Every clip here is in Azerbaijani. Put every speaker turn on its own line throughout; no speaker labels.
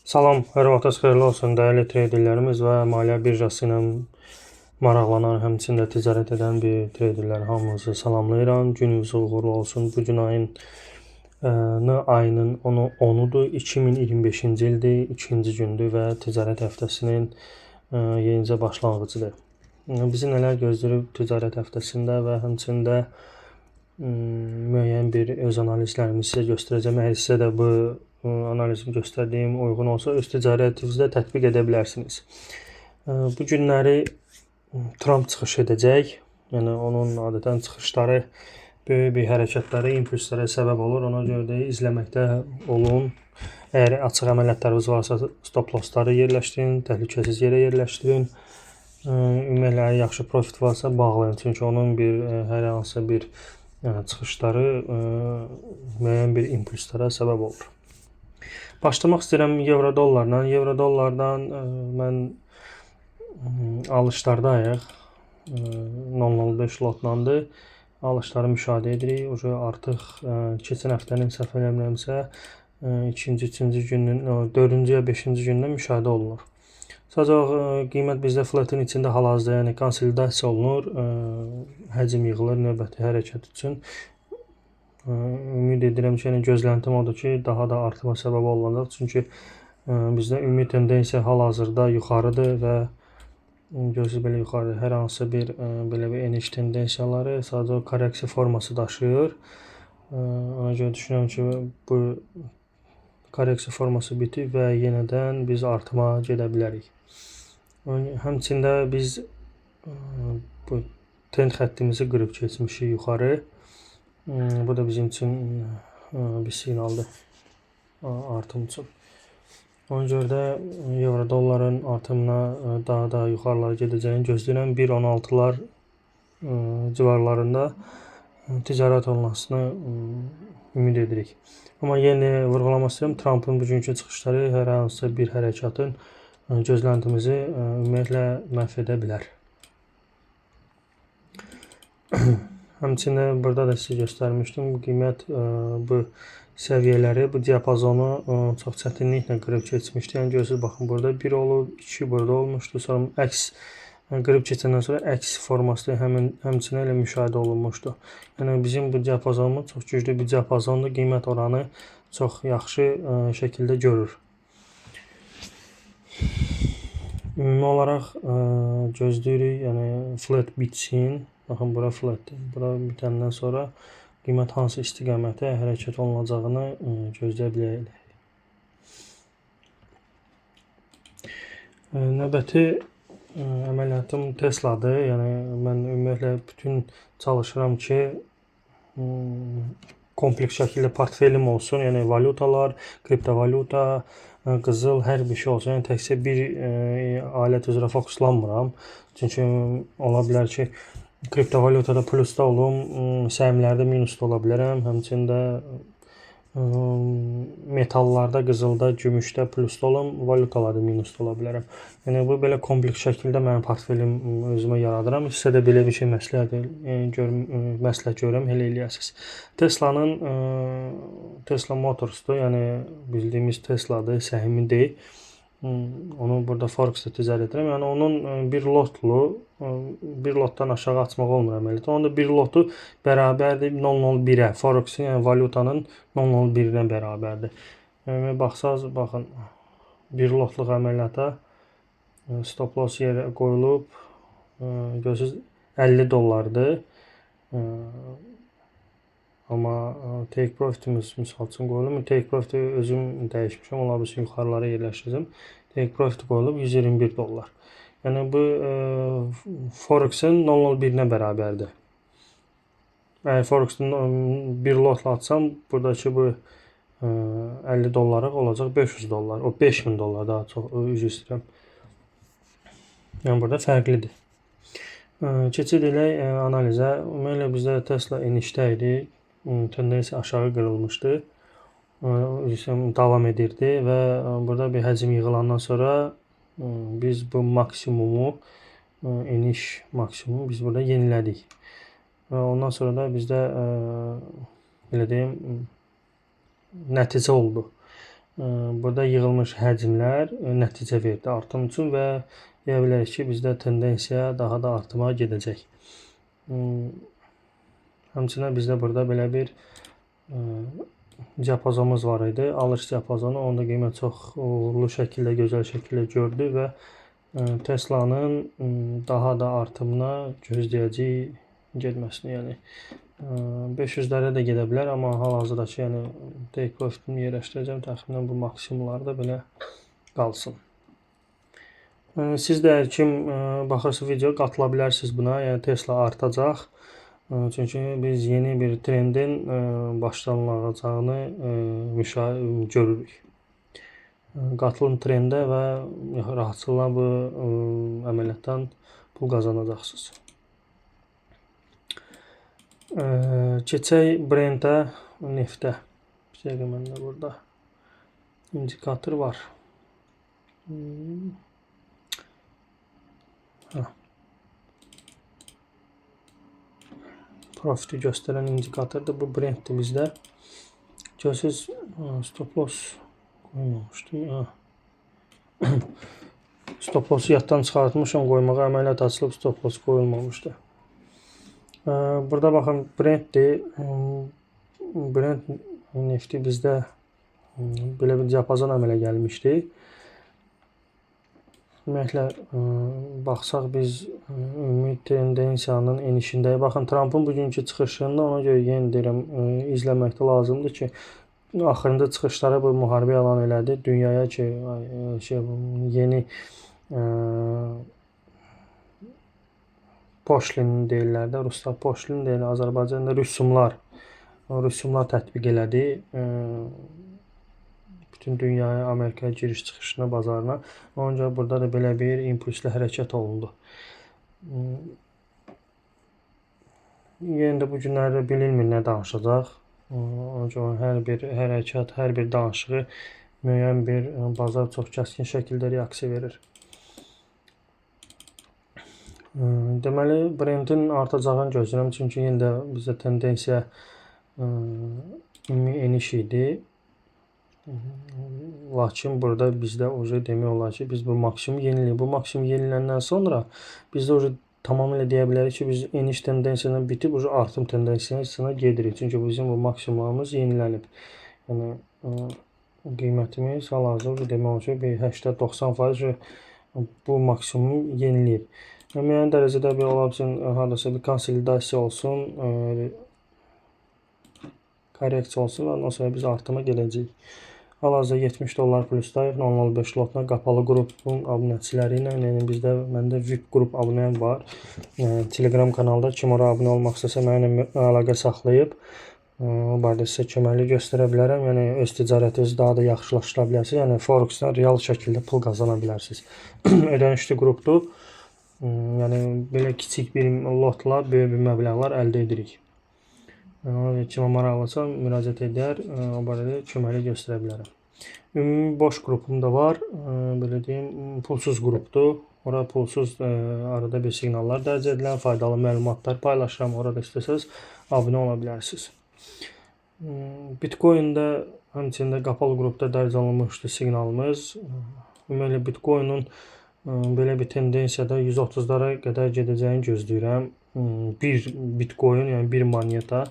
Salam, hər vaxtınız xeyirli olsun, dəyərli treyderlərimiz və maliyyə birjası ilə maraqlanan, həmçinin də ticarət edən bir treyderlər hamınızı salamlayıram. Gününüz uğurlu olsun. Bu gün ayının 10-udur, 2025-ci ildir, ikinci gündür və ticarət həftəsinin yenicə başlanğıcıdır. Bizi nələr gözləyir ticarət həftəsində və həmçinin də müəyyən bir öz analizlərimi sizə göstərəcəm. Əgər sizə də bu analizimi göstərdiyim uyğun olsa, öz ticarətinizdə tətbiq edə bilərsiniz. Bu günləri Trump çıxış edəcək. Yəni onun adətən çıxışları böyük bir hərəkətlərə, impulslara səbəb olur. Ona görə də izləməkdə olun. Əgər açıq əməliyyatlarınız varsa, stop lossları yerləşdirin, təhlükəsiz yerə yerləşdirin. Ümumiyyətlə yaxşı profit varsa bağlayın. Çünki onun hər hansı bir çıxışları müəyyən bir impulslara səbəb olur. Başlamaq istəyirəm euro-dollarla. Euro-dollardan mən alışlardayıq. 0.05 lotlandı. Alışları müşahidə edirik. Artıq keçən həftənin səhv eləmirəmsə, 2-ci günün 4-cü ya 5-ci gündə müşahidə olunur. Sadəcə qiymət bizdə flatın içində hal-hazırda, yəni konsolidasiya olunur. Həcm yığılır növbəti hərəkət üçün. Ümid edirəm ki, yəni gözləntim odur ki, daha da artıma səbəb olacaq. Çünki bizdə ümumi tendensiya hal-hazırda yuxarıdır və görürsünüz belə yuxarıdır. Hər hansı bir belə bir eniş tendensiyaları sadəcə korreksiya forması daşıyır. Ona görə düşünürəm ki, bu korreksiya forması bitib və yenidən biz artıma gedə bilərik. Həmçində biz bu trend xəttimizi qırıb keçmişik yuxarı. Bu da bizim üçün bir siqnaldır artım üçün. Ona görə də euro-dolların artımına daha da yuxarılara gedəcəyini gözləyirəm. 1.16'lar civarlarında ticarət olmasını ümid edirik. Amma yenə vurğulamaq istəyirəm, Trump'ın bugünkü çıxışları hər hansı bir hərəkatın gözləntimizi ümumiyyətlə məhv edə bilər. Həmçinin burada da sizə göstərmişdim. Bu qiymət bu səviyyələri, bu diapazonu çox çətinliklə qırıb keçmişdi. Yəni görürsünüz, baxın burada 1 olub, 2 burada olmuşdu. Sonra əks qırıb keçəndən sonra əks forması həmçinin elə müşahidə olunmuşdu. Yəni bizim bu diapazonumuz çox güclü bir diapazondur. Qiymət oranı çox yaxşı şəkildə görür. Ümumi olaraq gözləyirik, yəni flat bitsin. Baxın, bura flatdır. Bura bitəndən sonra qiymət hansı istiqamətə hərəkət olunacağını gözləyə bilərik. Növbəti əməliyyatım Tesla'dır. Yəni mən ümumiyyətlə bütün çalışıram ki, kompleks şəkildə portfelim olsun. Yəni valyutalar, kriptovalyuta, qızıl, hər bir şey olsun. Yəni təkcə bir alət üzrə fokuslanmıram. Çünki ola bilər ki, kriptovalyutada plusda olum, səhmlərdə minusda ola bilərəm. Həmçində metallarda, qızılda, gümüşdə plusda olum, valyutalarda minusda ola bilərəm. Yəni bu belə kompleks şəkildə mənim portfelim özümə yaradıram. Sizə də belə bir şey məsləhət görürəm, elə eləyəsiniz. Tesla Motors'dur, yəni bildiyimiz Tesla'dır, səhmi deyil. Onu burada Forex'da ticarət edirəm. Yəni onun bir lotdan aşağı açmaq olmur əməliyyatda. Onun da bir lotu bərabərdir 0.01-ə. Forex'in, yəni valyutanın 0.01-ə bərabərdir. Yəni baxsaz, baxın, bir lotluq əməliyyata stop loss yerə qoyulub, görürsünüz $50'dır. Amma take profitimiz misal üçün qoyulub. Take profiti özüm dəyişmişəm. Ola bilsin yuxarılara yerləşdirəcəm. Take profiti qoyulub $121. Yəni bu Forex'in 0.1-nə bərabərdir. Əgər Forex'in bir lotla atsam, buradakı bu $50 olacaq $500. O $5000 daha çox üzr istəyirəm. Yəni burada fərqlidir. Keçid elək analizə. Ümumiyyətlə bizdə Tesla enişdə idi. Tendensiya aşağı qırılmışdı. Davam edirdi və burada bir həcm yığılandan sonra biz bu maksimumu, eniş maksimumu biz burada yenilədik. Ondan sonra da bizdə belə deyim, nəticə oldu. burada yığılmış həcmlər nəticə verdi artım üçün və deyə bilərik ki, bizdə tendensiya daha da artıma gedəcək. Həmçinin bizdə burada belə bir diapazonumuz var idi. Alış diapazonu. Onda qiymət çox uğurlu şəkildə, gözəl şəkildə gördü və Tesla'nın daha da artımına gözləyəcək getməsini, yəni 500-lərə də gedə bilər, amma hal-hazırdakı, yəni take profitimi yerləşdirəcəm, təxminən bu maksimumlarda belə qalsın. Siz də kim baxırsınız video, qatıla bilərsiniz buna, yəni Tesla artacaq. Çünki biz yeni bir trendin başlanılacağını görürük. Qatılın trendə və rahatçılıqla bu əməliyyatdan pul qazanacaqsınız. Keçək Brentə, neftə. Bir dəqiqə məndə burada indikator var. Profiti göstərən indikatordur. Bu Brentdir bizdə. Görürsünüz, stop loss qoymamışdım. Stop lossu yaddan çıxartmışam, qoymağa əməliyyat açılıb stop loss qoyulmamışdı. Burada baxın, Brentdir. Brent nefti bizdə belə bir diapazon əmələ gəlmişdi. Ümumiyyətlə, baxsaq biz ümumi tendensiyanın enişindəyik. Baxın, Trump'ın bugünkü çıxışında ona görə yenə deyirəm, izləməkdə lazımdır ki, axırıncı çıxışları bu müharibə elan elədi. Dünyaya ki, yeni poşlin deyirlər də, ruslar poşlin deyirlər, Azərbaycanda rüsumlar tətbiq elədi. Bütün dünyaya, Amerikaya giriş-çıxışına, bazarına. Ona görə burada da belə bir impulsli hərəkət olundu. Yenə də bu günlərdə bilinmir nə danışacaq. Ona görə hər bir hərəkət, hər bir danışığı müəyyən bir bazar çox kəskin şəkildə reaksiya verir. Deməli, Brent'in artacağını gözləyirəm. Çünki yenə də bizdə tendensiya ümumi eniş idi. Lakin burada bizdə demək olar ki, biz bu maksimum yeniləyik. Bu maksimum yeniləndən sonra bizdə tamamilə deyə bilərik ki, biz eniş tendensiyadan bitib artım tendensiyasına gedirik. Çünki bizim bu maksimumlarımız yenilənib. Yəni qiymətimiz hal-hazırda demək olar ki, 80-90% bu maksimumu yeniləyib. Müəyyən dərəcədə bir ola bilsin, hardasa bir konsolidasiya olsun, korreksiya olsun və ondan sonra biz artıma gələcəyik. Hal-hazırda $70 plusdayıq, 0.05 lotla qapalı qrupun abunəçiləri ilə, yəni bizdə, məndə VIP qrup abunəyəm var. Telegram kanalda kim ora abunə olmaq istəsə mənimlə əlaqə saxlayıb, o barədə sizə köməklik göstərə bilərəm. Yəni öz ticarətinizi daha da yaxşılaşdıra bilərsiniz. Yəni Forex-dən real şəkildə pul qazana bilərsiniz. Ödənişli qrupdur. Yəni belə kiçik bir lotla böyük bir məbləğlər əldə edirik. Kimə maraqlısa müraciət edər, o barədə köməklik göstərə bilərəm. Ümumi boş qrupum da var, belə deyim, pulsuz qrupdur. Ora pulsuz arada bir siqnallar dərc edilən, faydalı məlumatlar paylaşıram. Orada istəsəz abunə ola bilərsiniz. Bitcoin-də həmçində qapalı qrupda dərc olunmuşdu siqnalımız. Ümumiyyətlə Bitcoin-un belə bir tendensiyada 130-lara qədər gedəcəyini gözləyirəm. Bir Bitcoin, yəni bir moneta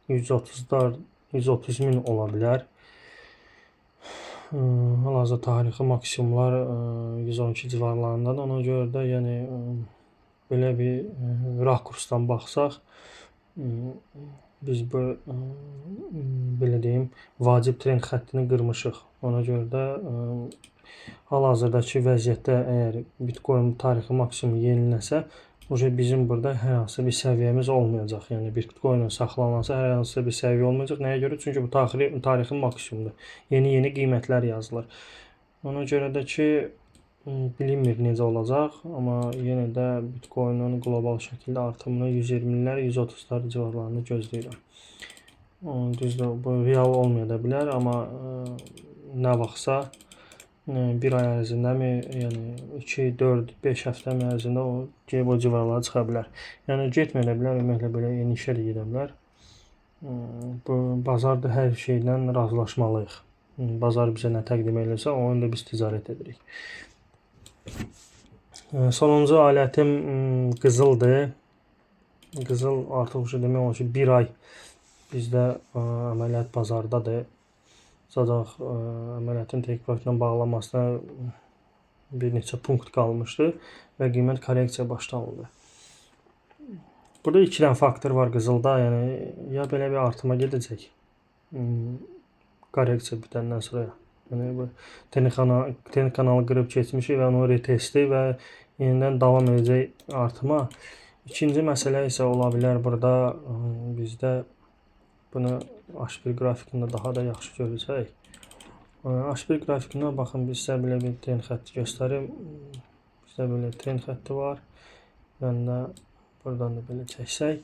130 min ola bilər. Hal-hazırda tarixi maksimumlar 112 civarlarındadır. Ona görə də yəni belə bir rakursdan baxsaq, biz bu belə deyim, vacib trend xəttini qırmışıq. Ona görə də hal-hazırdakı vəziyyətdə əgər Bitcoin tarixi maksimum yeniləsə, bizim burada hər hansı bir səviyyəmiz olmayacaq. Yəni Bitcoin-un saxlanması hər hansı bir səviyyə olmayacaq. Nəyə görə? Çünki bu tarixi maksimumdur. Yeni qiymətlər yazılır. Ona görə də ki, bilinmir necə olacaq, amma yenə də Bitcoin-un qlobal şəkildə artımını 120-lər, 130-lar civarlarında gözləyirəm. Düzdür, bu real olmaya da bilər, amma nə vaxtsa bir ay ərzində, yəni 2, 4, 5 həftə ərzində o civarlara çıxa bilər. Yəni getməyə də bilər, ümumiyyətlə belə enişə də gedə bilər. Bu bazarda hər şeydən razılaşmalıyıq. bazar bizə nə təqdim edirsə, onu da biz ticarət edirik. Sonuncu alətim qızıldır. Qızıl artıq demək olar ki, 1 ay bizdə əməliyyat bazardadır. Sadəcə əməliyyatın Takeoff-la bağlanmasına bir neçə punkt qalmışdı və qiymət korreksiya başlanıldı. Burada 2 dənə faktor var qızılda, yəni ya belə bir artıma gedəcək korreksiya bitəndən sonra. Yəni bu TN kanalı qırıb keçmişik və onun retesti və yenidən davam edəcək artıma. İkinci məsələ isə ola bilər burada bizdə bunu H1 qrafikində daha da yaxşı görəcək. H1 qrafikindən baxın, biz sizə belə bir trend xətti göstərim. Bizdə belə trend xətti var. Yəni də buradan da belə çəksək.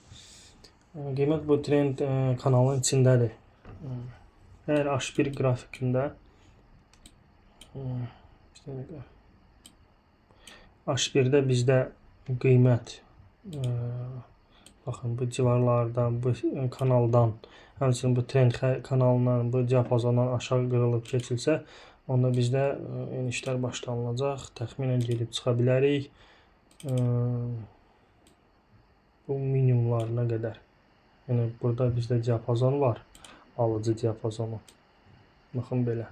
Qiymət bu trend kanalın içindədir. Əgər H1 qrafikində H1-də bizdə qiymət baxın bu civarlardan, bu kanaldan, həmçinin bu trend kanalından, bu diapazondan aşağı qırılıb keçilsə, onda bizdə enişlər başlanılacaq. Təxminən gedib çıxa bilərik bu minimumlarına qədər. Yəni burada bizdə diapazon var, alıcı diapazonu. Baxın belə.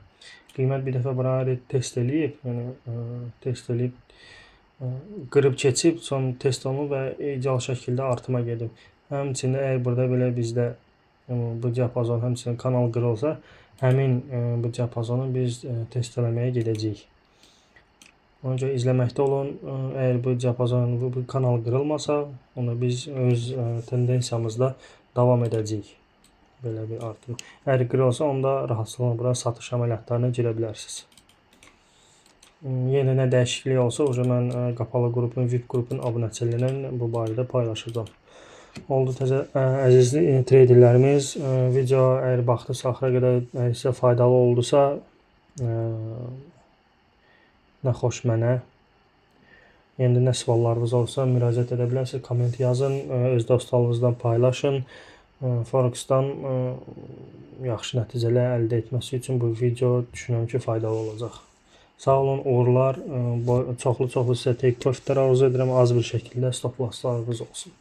Qiymət bir dəfə bura test eləyib, yəni test eləyib qırıb keçib, sonra test olunub və ideal şəkildə artıma gedib. Həmçində əgər burada belə bizdə bu diapazon, həmçinin kanal qırılsa, həmin bu diapazonu biz test eləməyə gedəcəyik. Ona görə izləməkdə olun. Əgər bu diapazon, bu kanal qırılmasa, onda biz öz tendensiyamızda davam edəcəyik. Belə bir artım. Əgər qırılsa, onda rahatlıqla bura satış əməliyyatlarına girə bilərsiniz. Yenə nə dəyişiklik olsa, mən qapalı qrupun, VIP qrupun abunəçilərlə bu barədə paylaşacağım. Oldu əzizli treyderlərimiz. Video əgər baxdısa, axıra qədər sizə faydalı oldusa, nə xoş mənə. Yəni nə suallarınız olsa müraciət edə bilərsiniz, komment yazın, öz dostlarınızdan paylaşın. Forex-dan yaxşı nəticələr əldə etməsi üçün bu video düşünürəm ki, faydalı olacaq. Sağ olun, uğurlar. Çoxlu sizə take profitlər arzu edirəm. Az bir şəkildə stop losslarınız olsun.